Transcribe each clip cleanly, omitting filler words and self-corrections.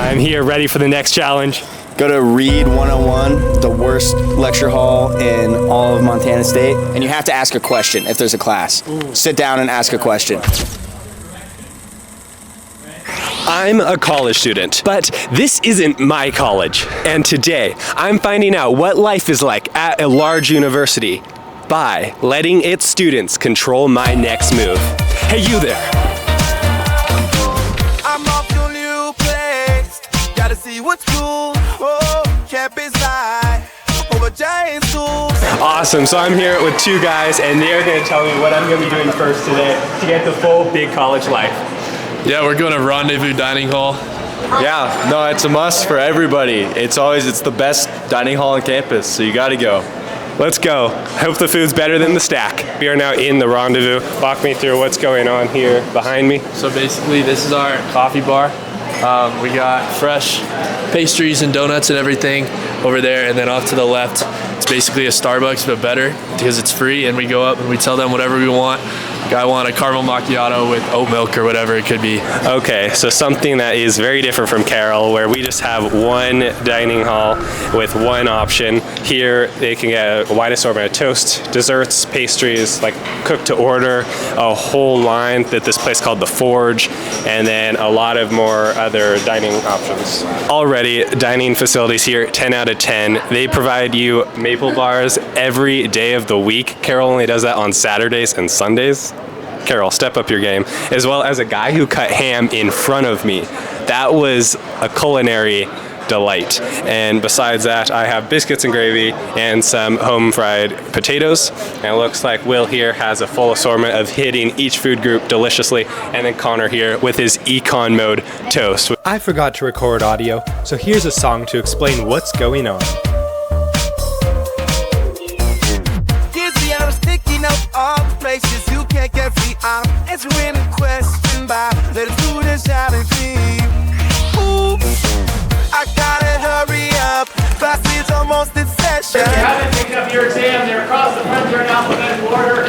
I'm here ready for the next challenge. Go to Read 101, the worst lecture hall in all of Montana State, and you have to ask a question if there's a class. Sit down and ask a question. I'm a college student, but this isn't my college. And today, I'm finding out what life is like at a large university by letting its students control my next move. Hey, you there. I'm off to a new place. Gotta see what's cool. Oh, campus life over giant schools. Awesome, so I'm here with two guys, and they're gonna tell me what I'm gonna be doing first today to get the full big college life. Yeah, we're going to Rendezvous Dining Hall. Yeah, no, it's a must for everybody. It's the best dining hall on campus, so you gotta go. Let's go. I hope the food's better than the stack. We are now in the Rendezvous. Walk me through what's going on here behind me. So basically, this is our coffee bar. We got fresh pastries and donuts and everything over there, and then off to the left, it's basically a Starbucks, but better because it's free, and we go up and we tell them whatever we want. I want a caramel macchiato with oat milk or whatever it could be. Okay, so something that is very different from Carroll, where we just have one dining hall with one option. Here, they can get a wide assortment of toast, desserts, pastries, like cooked to order, a whole line at this place called The Forge, and then a lot of more other dining options. Already, dining facilities here, 10 out of 10. They provide you maple bars every day of the week. Carroll only does that on Saturdays and Sundays. Carroll, step up your game. As well as a guy who cut ham in front of me. That was a culinary delight. And besides that, I have biscuits and gravy and some home fried potatoes. And it looks like Will here has a full assortment of hitting each food group deliciously. And then Connor here with his econ mode toast. I forgot to record audio, so here's a song to explain what's going on. All the places you can't get free. I'm answering the question by let's do this out and see. Ooh, I gotta hurry up. Class is almost in session. If you haven't picked up your exam, they're across the front here in alphabetical order.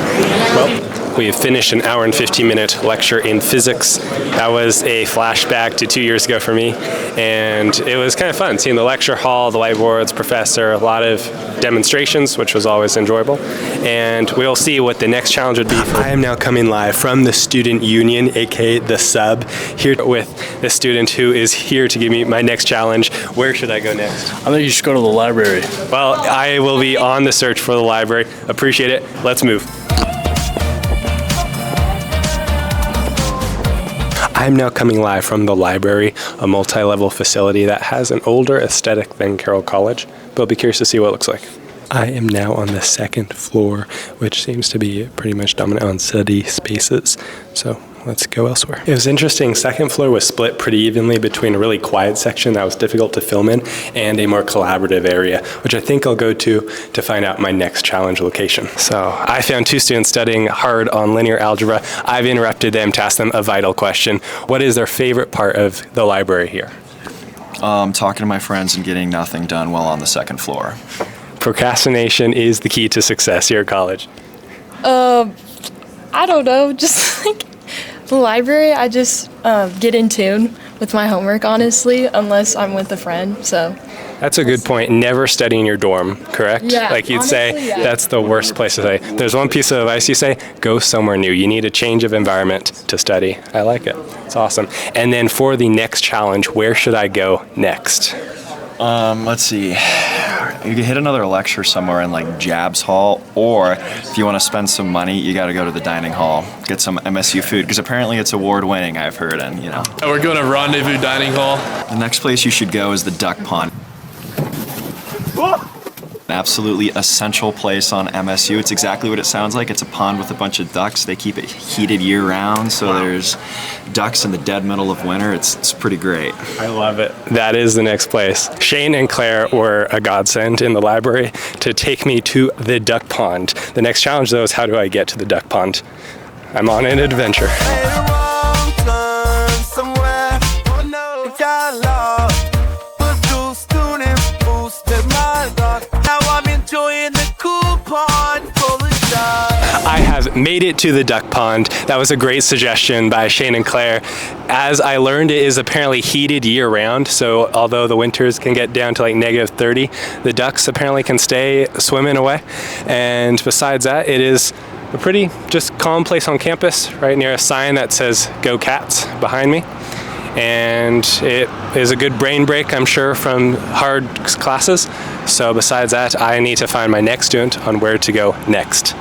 Well, we have finished an hour and 15-minute lecture in physics. That was a flashback to 2 years ago for me, and it was kind of fun seeing the lecture hall, the whiteboards, professor, a lot of demonstrations, which was always enjoyable. And we'll see what the next challenge would be. I am now coming live from the Student Union, aka the Sub, here with the student who is here to give me my next challenge. Where should I go next? I think you should go to the library. Well, I will be on the search for the library. Appreciate it. Let's move. I'm now coming live from the library, a multi-level facility that has an older aesthetic than Carroll College, but I'll be curious to see what it looks like. I am now on the second floor, which seems to be pretty much dominant on study spaces, so let's go elsewhere. It was interesting, second floor was split pretty evenly between a really quiet section that was difficult to film in and a more collaborative area, which I think I'll go to find out my next challenge location. So I found two students studying hard on linear algebra. I've interrupted them to ask them a vital question. What is their favorite part of the library here? Talking to my friends and getting nothing done while on the second floor. Procrastination is the key to success here at college. I don't know, just like the library, I just get in tune with my homework, honestly, unless I'm with a friend, so. That's a good point. Never study in your dorm, correct? Yeah, like you'd honestly, say, yeah. That's the worst place to study. There's one piece of advice you say, go somewhere new. You need a change of environment to study. I like it. It's awesome. And then for the next challenge, where should I go next? Let's see. You can hit another lecture somewhere in like Jabs Hall, or if you want to spend some money, you got to go to the dining hall, get some MSU food, because apparently it's award-winning, I've heard, and you know. And we're going to Rendezvous Dining Hall. The next place you should go is the Duck Pond. An absolutely essential place on MSU. It's exactly what it sounds like. It's a pond with a bunch of ducks. They keep it heated year-round, so there's ducks in the dead middle of winter. It's pretty great. I love it. That is the next place. Shane and Claire were a godsend in the library to take me to the duck pond. The next challenge, though, is how do I get to the duck pond? I'm on an adventure. I have have made it to the duck pond. That was a great suggestion by Shane and Claire. As I learned, it is apparently heated year-round, so although the winters can get down to like -30, the ducks apparently can stay swimming away. And besides that, it is a pretty just calm place on campus, right near a sign that says "Go Cats" behind me. And it is a good brain break, I'm sure, from hard classes. So besides that, I need to find my next student on where to go next.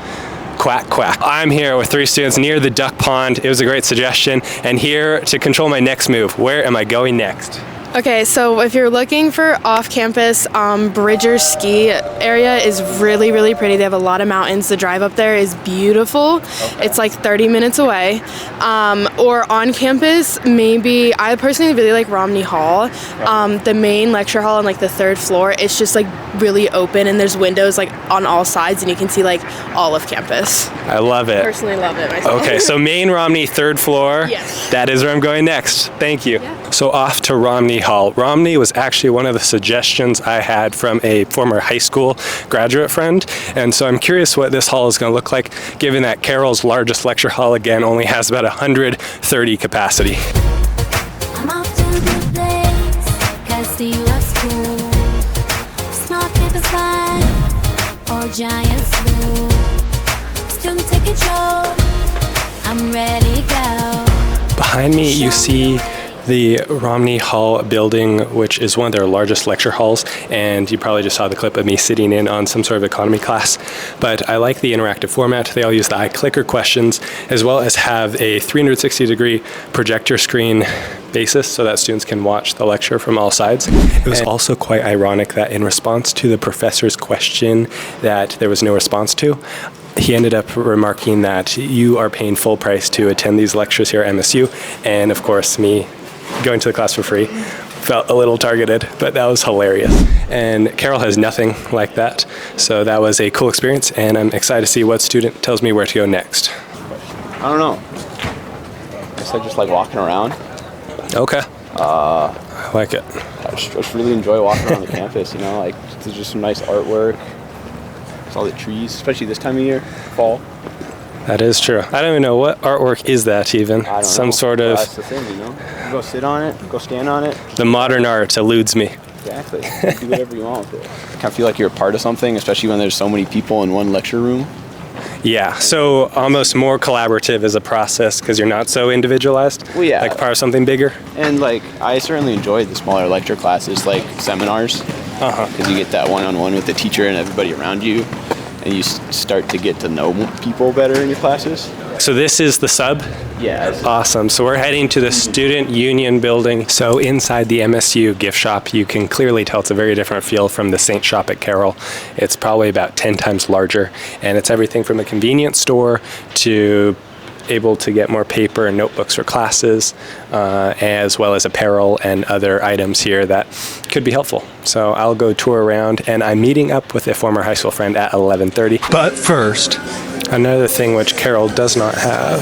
Quack, quack. I'm here with 3 students near the duck pond. It was a great suggestion. And here to control my next move, where am I going next? Okay, so if you're looking for off-campus, Bridger Ski area is really, really pretty. They have a lot of mountains. The drive up there is beautiful. Okay. It's like 30 minutes away. Or on campus, maybe, I personally really like Romney Hall. The main lecture hall on like the 3rd floor, it's just like really open and there's windows like on all sides and you can see like all of campus. I love it. Personally love it myself. Okay, so main Romney 3rd floor. Yes. That is where I'm going next. Thank you. Yeah. So off to Romney Hall. Romney was actually one of the suggestions I had from a former high school graduate friend, and so I'm curious what this hall is going to look like, given that Carroll's largest lecture hall, again, only has about 130 capacity. I'm off to the place, 'cause the love school, smart campus vibe, or giant school, student take control, I'm ready to go. Behind me, you see the Romney Hall building, which is one of their largest lecture halls, and you probably just saw the clip of me sitting in on some sort of economy class. But I like the interactive format. They all use the iClicker questions, as well as have a 360-degree projector screen basis so that students can watch the lecture from all sides. It was also quite ironic that in response to the professor's question that there was no response to, he ended up remarking that you are paying full price to attend these lectures here at MSU, and of course me going to the class for free felt a little targeted, but that was hilarious. And Carroll has nothing like that, so that was a cool experience, and I'm excited to see what student tells me where to go next. I don't know. Just like walking around. Okay. I like it. I just really enjoy walking around the campus, you know, like there's just some nice artwork. There's all the trees, especially this time of year, fall. That is true. I don't even know what artwork is that even. I don't Some know. sort of... That's the thing, you know. You go sit on it, go stand on it. The modern art eludes me. Exactly. Do whatever you want with it. Kind of feel like you're a part of something, especially when there's so many people in one lecture room. Yeah, so almost more collaborative as a process because you're not so individualized. Well, yeah. Like part of something bigger. And like, I certainly enjoyed the smaller lecture classes, like seminars. Because you get that one-on-one with the teacher and everybody around you. And you start to get to know people better in your classes. So this is the sub? Yeah. Awesome. So we're heading to the Student Union building. So inside the MSU gift shop, you can clearly tell it's a very different feel from the Saint shop at Carroll. It's probably about 10 times larger, and it's everything from a convenience store to able to get more paper and notebooks for classes, as well as apparel and other items here that could be helpful. So I'll go tour around, and I'm meeting up with a former high school friend at 11:30. But first, another thing which Carroll does not have.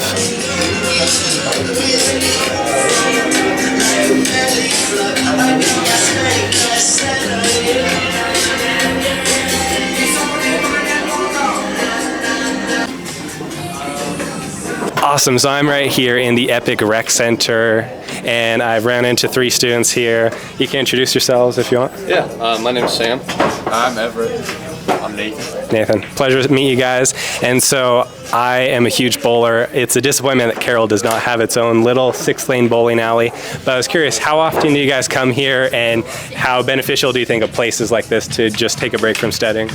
Awesome, so I'm right here in the Epic Rec Center, and I've ran into 3 students here. You can introduce yourselves if you want. Yeah, my name is Sam. I'm Everett. I'm Nathan. Nathan, pleasure to meet you guys. And so I am a huge bowler. It's a disappointment that Carroll does not have its own little 6-lane bowling alley. But I was curious, how often do you guys come here, and how beneficial do you think of places like this to just take a break from studying?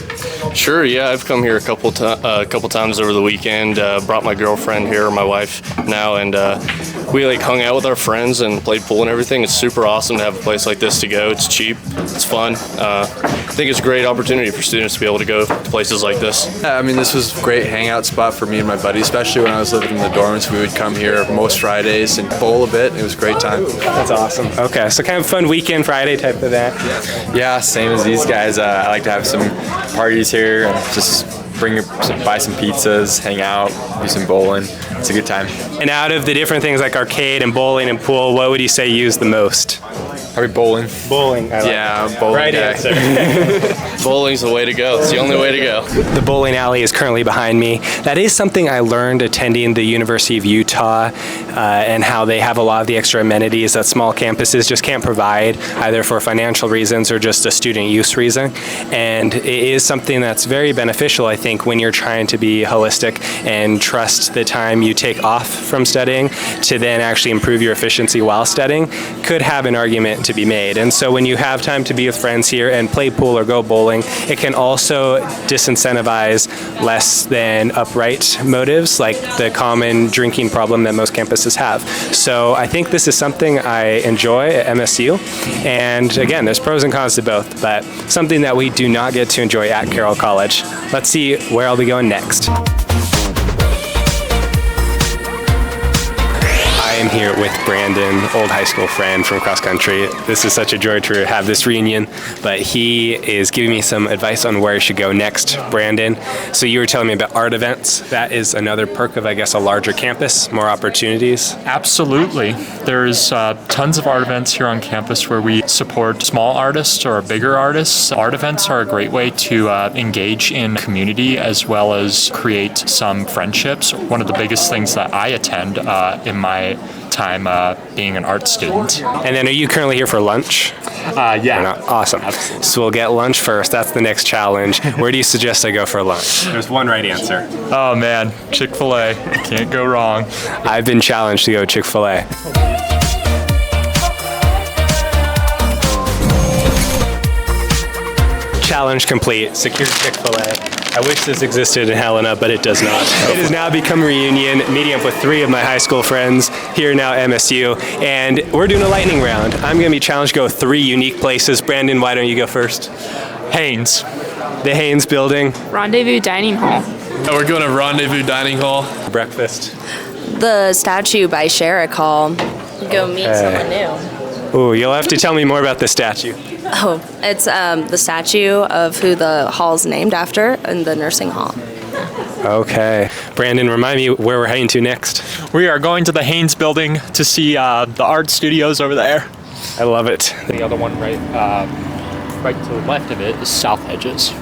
Sure, yeah, I've come here a couple times over the weekend. Brought my girlfriend here, my wife now, and we like hung out with our friends and played pool and everything. It's super awesome to have a place like this to go. It's cheap, it's fun. I think it's a great opportunity for students to be able to go to places like this. Yeah, I mean, this was a great hangout spot for me and my buddies, especially when I was living in the dorms. We would come here most Fridays and bowl a bit. It was a great time. That's awesome. Okay, so kind of fun weekend Friday type of event. Yeah, same as these guys. I like to have some parties here and just buy some pizzas, hang out, do some bowling. It's a good time. And out of the different things like arcade and bowling and pool, what would you say you use the most? Probably bowling. Bowling. Yeah, bowling. Right guy. answer. Bowling's the way to go. It's the only way to go. The bowling alley is currently behind me. That is something I learned attending the University of Utah and how they have a lot of the extra amenities that small campuses just can't provide, either for financial reasons or just a student use reason. And it is something that's very beneficial, I think, when you're trying to be holistic and trust the time you take off from studying to then actually improve your efficiency while studying could have an argument to be made. And so when you have time to be with friends here and play pool or go bowling, it can also disincentivize less than upright motives like the common drinking problem that most campuses have. So I think this is something I enjoy at MSU. And again, there's pros and cons to both, but something that we do not get to enjoy at Carroll College. Let's see where I'll be going next. I am here with Brandon, old high school friend from cross country. This is such a joy to have this reunion, but he is giving me some advice on where I should go next. Brandon, so you were telling me about art events. That is another perk of, I guess, a larger campus, more opportunities. Absolutely. There's tons of art events here on campus where we support small artists or bigger artists. Art events are a great way to engage in community as well as create some friendships. One of the biggest things that I attend in my time being an art student. And then are you currently here for lunch? Yeah. Awesome. Absolutely. So we'll get lunch first. That's the next challenge. Where do you suggest I go for lunch? There's one right answer. Oh man, Chick-fil-A. Can't go wrong. I've been challenged to go Chick-fil-A. Challenge complete. Secure Chick-fil-A. I wish this existed in Helena, but it does not. It has now become a reunion, meeting up with 3 of my high school friends here now at MSU, and we're doing a lightning round. I'm going to be challenged to go 3 unique places. Brandon, why don't you go first? Haynes. The Haynes building. Rendezvous Dining Hall. We're going to Rendezvous Dining Hall. Breakfast. The statue by Sherrick Hall. Go meet someone new. Ooh, you'll have to tell me more about the statue. Oh, it's the statue of who the hall's named after in the nursing hall. Okay. Brandon, remind me where we're heading to next. We are going to the Haynes building to see the art studios over there. I love it. The other one right to the left of it is South Hedges.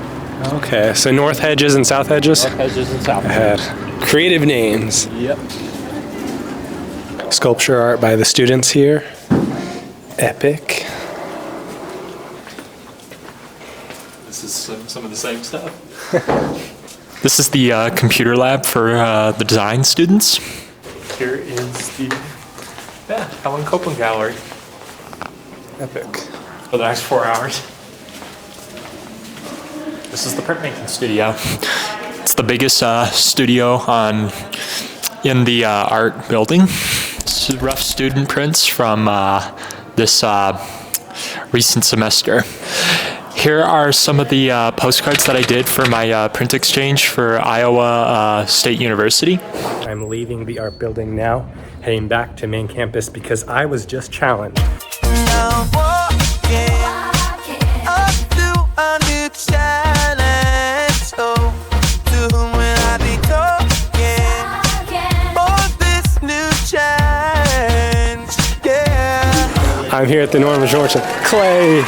Okay, so North Hedges and South Hedges? North Hedges and South Hedges. Creative names. Yep. Sculpture art by the students here. Epic. This is some of the same stuff. This is the computer lab for the design students. Here is the Helen Copeland Gallery. Epic. For the next 4 hours. This is the printmaking studio. It's the biggest studio in the art building. It's rough student prints from this recent semester. Here are some of the postcards that I did for my print exchange for Iowa State University. I'm leaving the art building now, heading back to main campus because I was just challenged. Now walking up to a new challenge. Oh, to whom will I be talking for this new challenge? Yeah. I'm here at the Norm Jordan. Clay,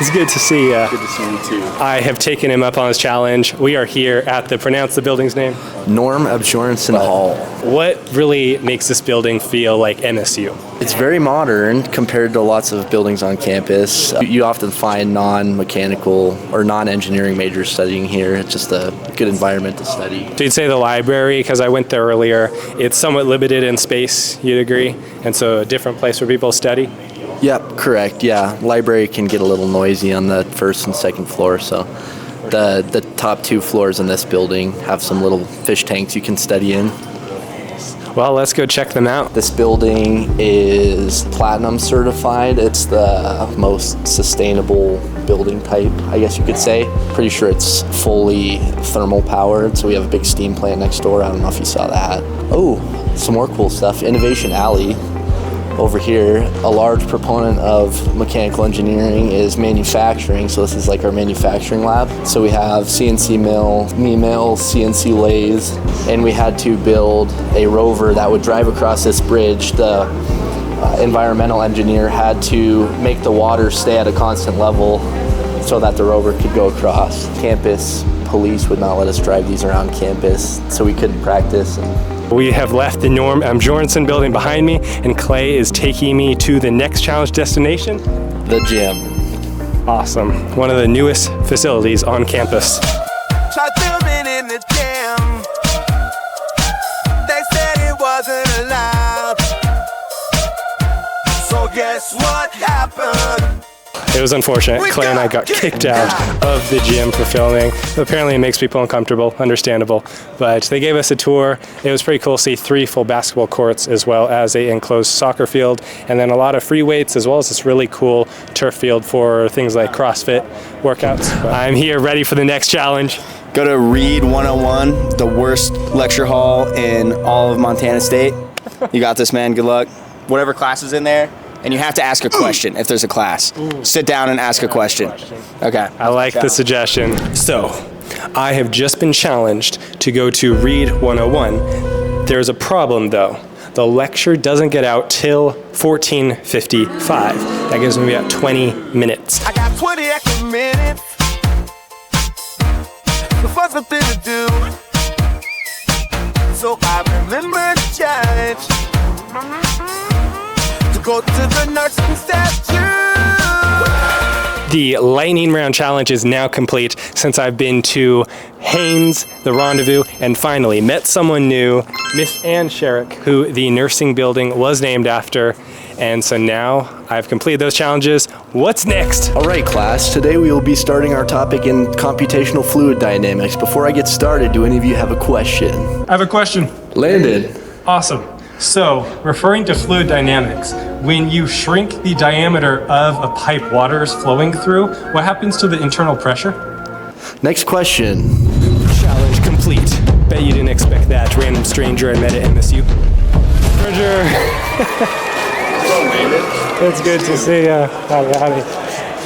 it's good to see you. Good to see you too. I have taken him up on his challenge. We are here at pronounce the building's name. Norm Absjorensen Hall. What really makes this building feel like MSU? It's very modern compared to lots of buildings on campus. You often find non-mechanical or non-engineering majors studying here. It's just a good environment to study. So you'd say the library, because I went there earlier, it's somewhat limited in space, you'd agree? And so a different place where people study? Yep, correct. Yeah, library can get a little noisy on the first and second floor, so the top 2 floors in this building have some little fish tanks you can study in. Well, let's go check them out. This building is platinum certified. It's the most sustainable building type, I guess you could say. Pretty sure it's fully thermal powered, so we have a big steam plant next door. I don't know if you saw that. Oh, some more cool stuff. Innovation Alley. Over here, a large proponent of mechanical engineering is manufacturing, so this is like our manufacturing lab. So we have CNC mill, knee mill, CNC lathe, and we had to build a rover that would drive across this bridge. The environmental engineer had to make the water stay at a constant level so that the rover could go across campus. Police would not let us drive these around campus, so we couldn't practice. We have left the Norm M. Jorgensen building behind me, and Clay is taking me to the next challenge destination. The gym. Awesome. One of the newest facilities on campus. Try filming in the gym. They said it wasn't allowed. So guess what happened? It was unfortunate. Clay and I got kicked out of the gym for filming. Apparently it makes people uncomfortable, understandable. But they gave us a tour. It was pretty cool to see 3 full basketball courts as well as an enclosed soccer field, and then a lot of free weights as well as this really cool turf field for things like CrossFit workouts. But I'm here ready for the next challenge. Go to Reed 101, the worst lecture hall in all of Montana State. You got this, man. Good luck. Whatever class is in there. And you have to ask a question if there's a class. Sit down and ask a question. Okay. I like the suggestion. So, I have just been challenged to go to Reed 101. There's a problem though. The lecture doesn't get out till 14:55. That gives me about 20 minutes. I got 20 extra minutes. So for something to do. So I remember the challenge. Go to the nursing statue. The lightning round challenge is now complete since I've been to Haynes, the Rendezvous, and finally met someone new, Miss Ann Sherrick, who the nursing building was named after. And so now I've completed those challenges. What's next? All right, class. Today we will be starting our topic in computational fluid dynamics. Before I get started, do any of you have a question? I have a question. Landon. Awesome. So, referring to fluid dynamics, when you shrink the diameter of a pipe water is flowing through, what happens to the internal pressure? Next question. Challenge complete. Bet you didn't expect that, random stranger I met at MSU. Roger. It's good to see you. Howdy.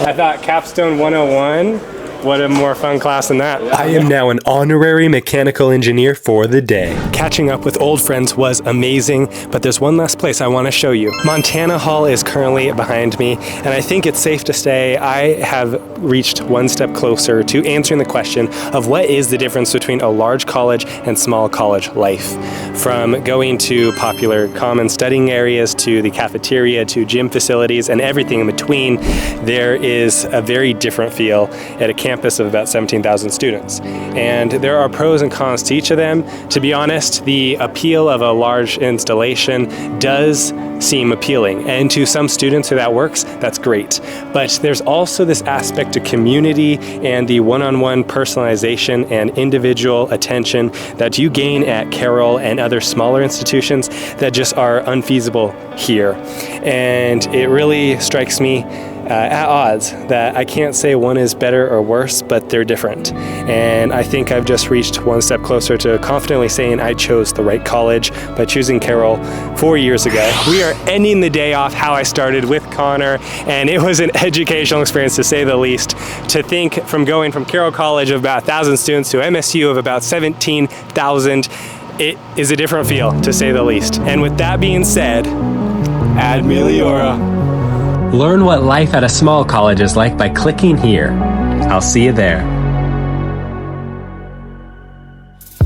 I thought Capstone 101. What a more fun class than that. I am now an honorary mechanical engineer for the day. Catching up with old friends was amazing, but there's one last place I want to show you. Montana Hall is currently behind me, and I think it's safe to say I have reached one step closer to answering the question of what is the difference between a large college and small college life. From going to popular common studying areas to the cafeteria to gym facilities and everything in between, there is a very different feel at a campus of about 17,000 students. And there are pros and cons to each of them. To be honest, the appeal of a large installation does seem appealing. And to some students who that works, that's great. But there's also this aspect of community and the one-on-one personalization and individual attention that you gain at Carroll and other smaller institutions that just are unfeasible here. And it really strikes me at odds that I can't say one is better or worse, but they're different. And I think I've just reached one step closer to confidently saying I chose the right college by choosing Carroll 4 years ago. We are ending the day off how I started with Connor, and it was an educational experience to say the least. To think from going from Carroll College of about 1,000 students to MSU of about 17,000, it is a different feel, to say the least. And with that being said, ad meliora. Learn what life at a small college is like by clicking here. I'll see you there.